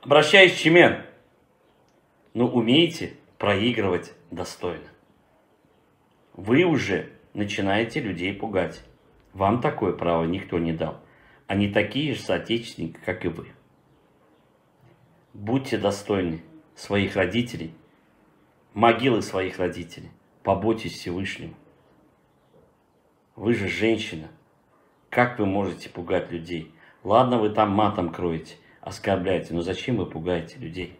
Обращаюсь, Чемен. Но умейте проигрывать достойно. Вы уже начинаете людей пугать. Вам такое право никто не дал. Они такие же соотечественники, как и вы. Будьте достойны своих родителей, могилы своих родителей. Побойтесь Всевышнего. Вы же женщина. Как вы можете пугать людей? Ладно, вы там матом кроете, оскорбляете, но зачем вы пугаете людей?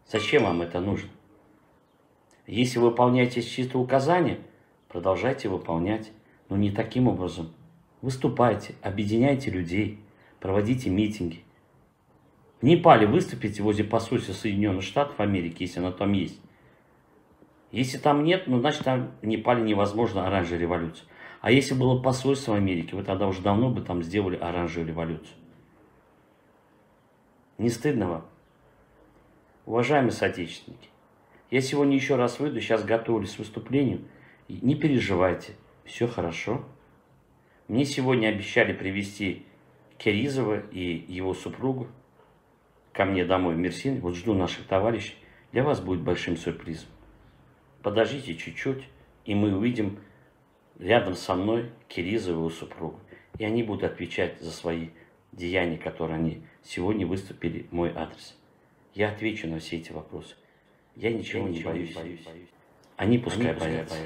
Зачем вам это нужно? Если вы выполняете чисто указания, продолжайте выполнять, но не таким образом. Выступайте, объединяйте людей, проводите митинги. В Непале выступите возле посольства Соединенных Штатов Америки, если оно там есть. Если там нет, ну значит там в Непале невозможно оранжевая революция. А если было посольство Америки, вы тогда уже давно бы там сделали оранжевую революцию. Не стыдно вам? Уважаемые соотечественники, я сегодня еще раз выйду, сейчас готовлюсь к выступлению. Не переживайте, все хорошо. Мне сегодня обещали привезти Керизова и его супругу ко мне домой в Мерсин. Вот жду наших товарищей. Для вас будет большим сюрпризом. Подождите чуть-чуть, и мы увидим рядом со мной Керизова и его супругу. И они будут отвечать за свои деяния, которые они сегодня выступили в мой адрес. Я отвечу на все эти вопросы. Я ничего не боюсь. Они пускай боятся.